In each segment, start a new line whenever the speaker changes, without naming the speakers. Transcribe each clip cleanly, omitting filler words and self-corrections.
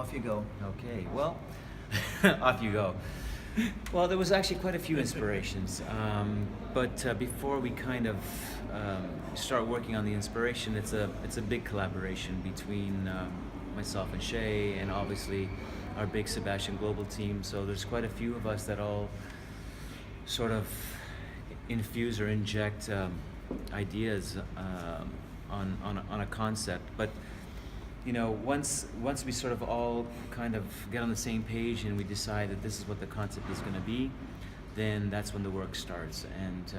off you go.
Okay, well, off you go. Well, there was actually quite a few inspirations, but before we kind of start working on the inspiration, it's a big collaboration between myself and Shay, and obviously our big Sebastian Global team. So there's quite a few of us that all sort of infuse or inject ideas on a concept. But you know, once we sort of all kind of get on the same page and we decide that this is what the concept is going to be, then that's when the work starts. And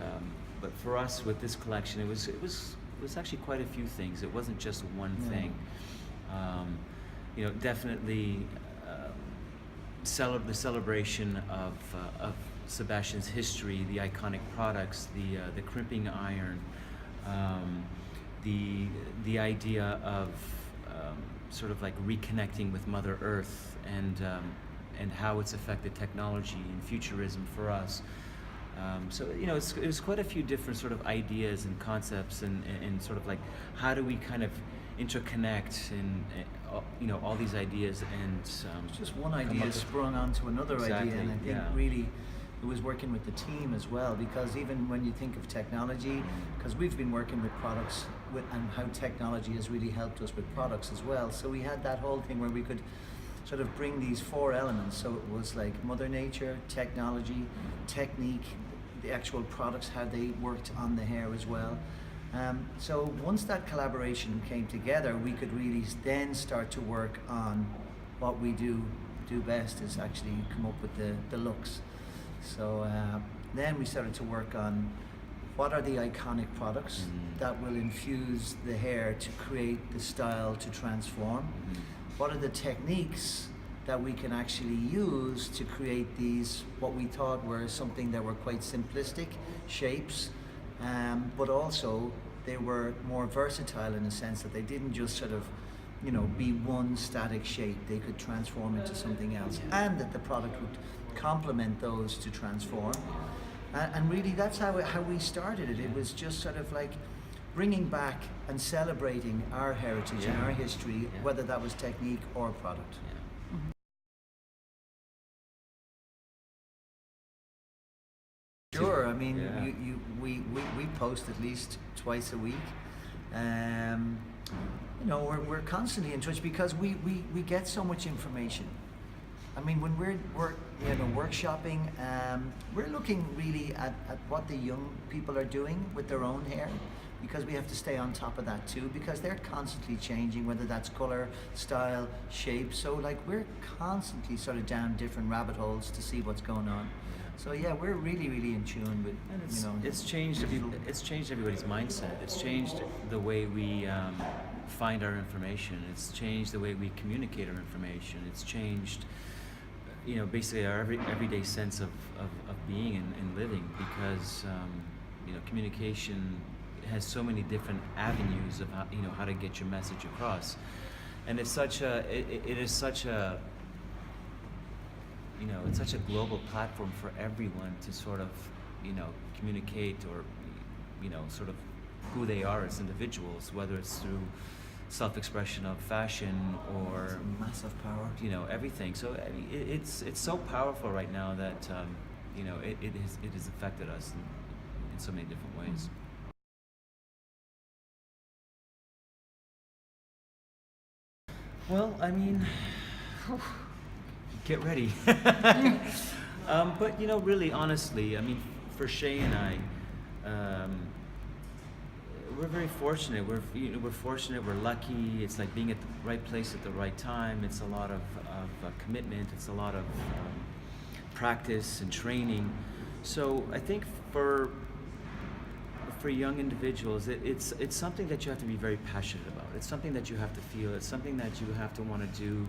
but for us with this collection, it was actually quite a few things. It wasn't just one thing. You know, definitely the celebration of Sebastian's history, the iconic products, the crimping iron, the idea of sort of like reconnecting with Mother Earth and how it's affected technology and futurism for us. So you know, it was quite a few different sort of ideas and concepts and sort of like how do we kind of interconnect and you know, all these ideas and
Just one idea sprung onto another idea, and I think really it was working with the team as well, because even when you think of technology, because we've been working with products and how technology has really helped us with products as well. So we had that whole thing where we could sort of bring these four elements. So it was like Mother Nature, technology, technique, the actual products, how they worked on the hair as well. So once that collaboration came together, we could really then start to work on what we do best, is actually come up with the looks. So then we started to work on what are the iconic products that will infuse the hair to create the style to transform. What are the techniques that we can actually use to create these, what we thought were something that were quite simplistic shapes, but also they were more versatile in the sense that they didn't just sort of, you know, be one static shape. They could transform into something else, and that the product would complement those to transform. And really that's how we started it. It was just sort of like bringing back and celebrating our heritage and our history, whether that was technique or product. Sure, I mean, we post at least twice a week. You know, we're constantly in touch because we get so much information. I mean, when we're you know, workshopping, we're looking really at what the young people are doing with their own hair, because we have to stay on top of that too, because they're constantly changing, whether that's color, style, shape. So like we're constantly sort of down different rabbit holes to see what's going on. So yeah, we're really in tune with, you know.
It's changed everybody's mindset. It's changed the way we find our information. It's changed the way we communicate our information. It's changed, you know, basically our everyday sense of being and living, because you know, communication has so many different avenues of how, you know, how to get your message across, and it's such a it is such a, you know, it's such a global platform for everyone to sort of, you know, communicate or, you know, sort of who they are as individuals, whether it's through self-expression of fashion or
it's massive power,
you know, everything. So I mean, it's so powerful right now that you know, it has affected us in so many different ways. Well, I mean, get ready. But you know, really, honestly, I mean, for Shay and I, we're very fortunate. We're fortunate. We're lucky. It's like being at the right place at the right time. It's a lot of commitment. It's a lot of practice and training. So I think for young individuals, it's something that you have to be very passionate about. It's something that you have to feel. It's something that you have to want to do,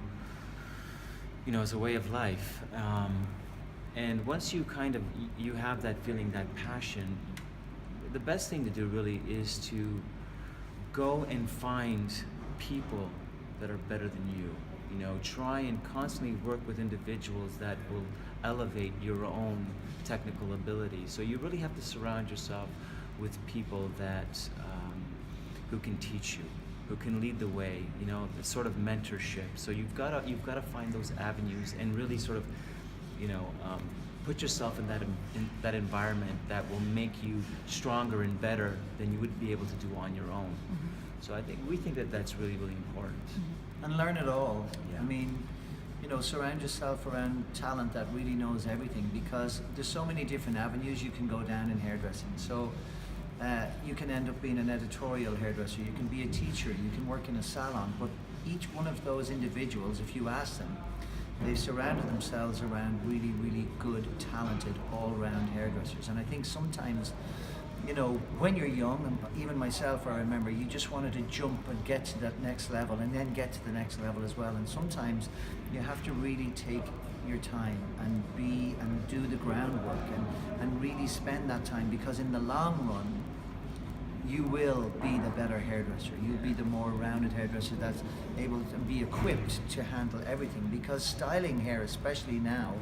you know, as a way of life. And once you kind of, you have that feeling, that passion, the best thing to do really is to go and find people that are better than you. You know, try and constantly work with individuals that will elevate your own technical ability. So you really have to surround yourself with people that who can teach you. who can lead the way, you know, the sort of mentorship. So you've got to find those avenues and really sort of, you know, put yourself in that environment that will make you stronger and better than you would be able to do on your own. So we think that that's really, really important.
And learn it all.
Yeah.
I mean, you know, surround yourself around talent that really knows everything, because there's so many different avenues you can go down in hairdressing. So you can end up being an editorial hairdresser, you can be a teacher, you can work in a salon, but each one of those individuals, if you ask them, they've surrounded themselves around really, really good, talented, all-round hairdressers. And I think sometimes, you know, when you're young, and even myself, I remember, you just wanted to jump and get to that next level and then get to the next level as well. And sometimes you have to really take your time and do the groundwork and really spend that time, because in the long run, you will be the better hairdresser. You'll be the more rounded hairdresser that's able to be equipped to handle everything, because styling hair, especially now,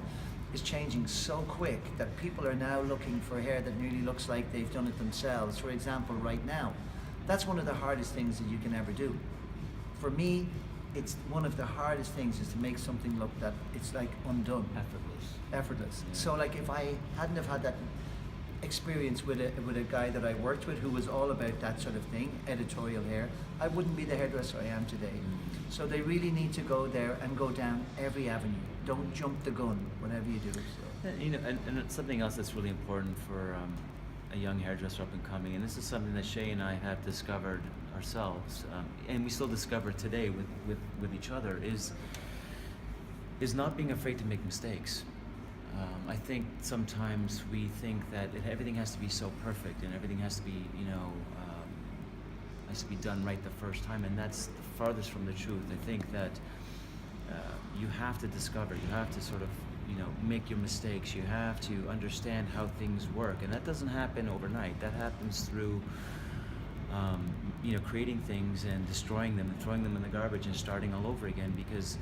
is changing so quick that people are now looking for hair that really looks like they've done it themselves. For example, right now, that's one of the hardest things that you can ever do. For me, it's one of the hardest things is to make something look that it's like undone. Effortless.
Yeah.
So like if I hadn't have had that experience with a guy that I worked with who was all about that sort of thing, editorial hair, I wouldn't be the hairdresser I am today. So they really need to go there and go down every avenue. Don't jump the gun whenever you do. So.
You know, and it's something else that's really important for a young hairdresser up and coming, and this is something that Shay and I have discovered ourselves, and we still discover today with each other, is not being afraid to make mistakes. I think sometimes we think that everything has to be so perfect and everything has to be, you know, has to be done right the first time, and that's the farthest from the truth. I think that you have to discover, you have to sort of, you know, make your mistakes, you have to understand how things work, and that doesn't happen overnight. That happens through, you know, creating things and destroying them and throwing them in the garbage and starting all over again, because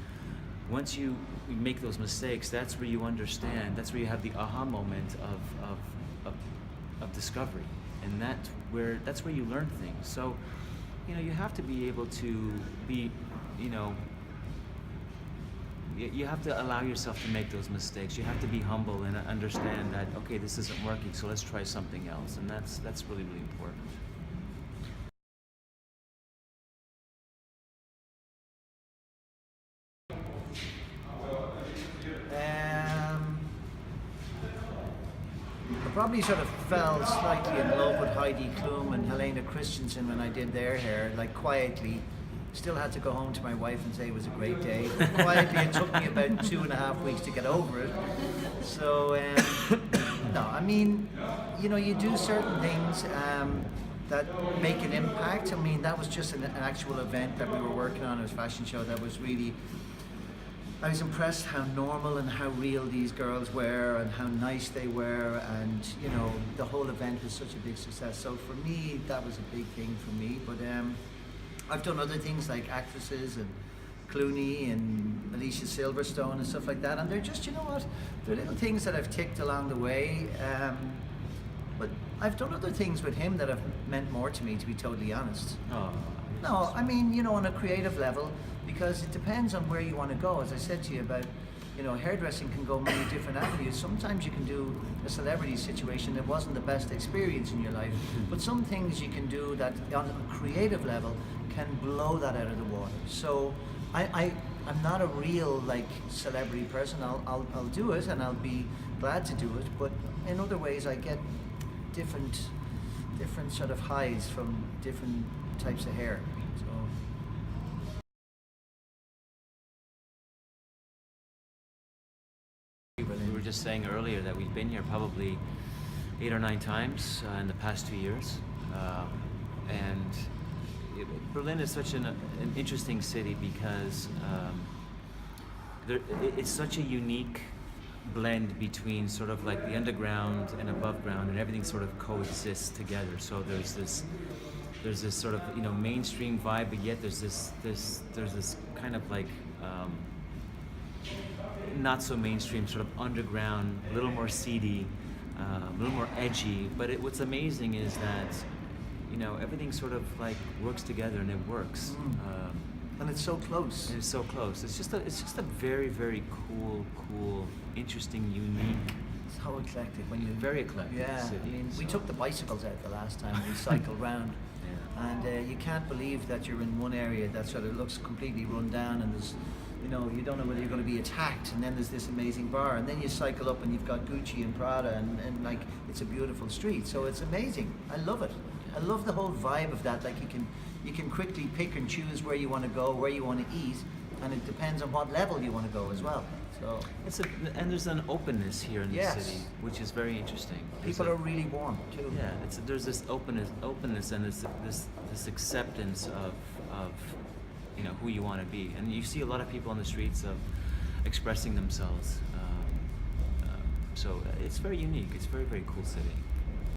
once you make those mistakes, that's where you understand, that's where you have the aha moment of discovery, and that's where you learn things. So, you know, you have to be able to be, you know, you have to allow yourself to make those mistakes. You have to be humble and understand that, okay, this isn't working, so let's try something else, and that's really, really important.
I probably sort of fell slightly in love with Heidi Klum and Helena Christensen when I did their hair, like quietly. Still had to go home to my wife and say it was a great day. But quietly, it took me about 2.5 weeks to get over it. So, no, I mean, you know, you do certain things that make an impact. I mean, that was just an actual event that we were working on. It was a fashion show that was really, I was impressed how normal and how real these girls were and how nice they were, and you know, the whole event was such a big success. So for me, that was a big thing for me. But I've done other things like actresses and Clooney and Alicia Silverstone and stuff like that, and they're just, you know what, they're little things that I've ticked along the way. But I've done other things with him that have meant more to me, to be totally honest.
Oh,
no, I mean, you know, on a creative level, because it depends on where you want to go. As I said to you about, you know, hairdressing can go many different avenues. Sometimes you can do a celebrity situation that wasn't the best experience in your life, but some things you can do that on a creative level can blow that out of the water. So I'm not a real like celebrity person. I'll do it and I'll be glad to do it, but in other ways I get different sort of highs from different types of hair. So.
We were just saying earlier that we've been here probably 8 or 9 times in the past 2 years, and Berlin is such an interesting city because it's such a unique blend between sort of like the underground and above ground, and everything sort of coexists together. So there's this sort of, you know, mainstream vibe, but yet there's this kind of like not so mainstream, sort of underground, a little more seedy, a little more edgy. But what's amazing is that you know, everything sort of like works together and it works.
And it's so close.
It's so close. It's just a very, very cool, interesting, unique.
So eclectic when you
Very eclectic.
Yeah,
city,
I mean, we
so-
took the bicycles out the last time we cycled round, and you can't believe that you're in one area that sort of looks completely run down, and there's, you know, you don't know whether you're going to be attacked, and then there's this amazing bar, and then you cycle up and you've got Gucci and Prada, and like it's a beautiful street. So it's amazing. I love it. I love the whole vibe of that. Like you can quickly pick and choose where you want to go, where you want to eat, and it depends on what level you want to go as well. So
and there's an openness here in the
Yes.
city, which is very interesting.
people are really warm too.
Yeah, there's this openness, and this acceptance of you know who you want to be, and you see a lot of people on the streets of expressing themselves. So it's very unique. It's a very cool city.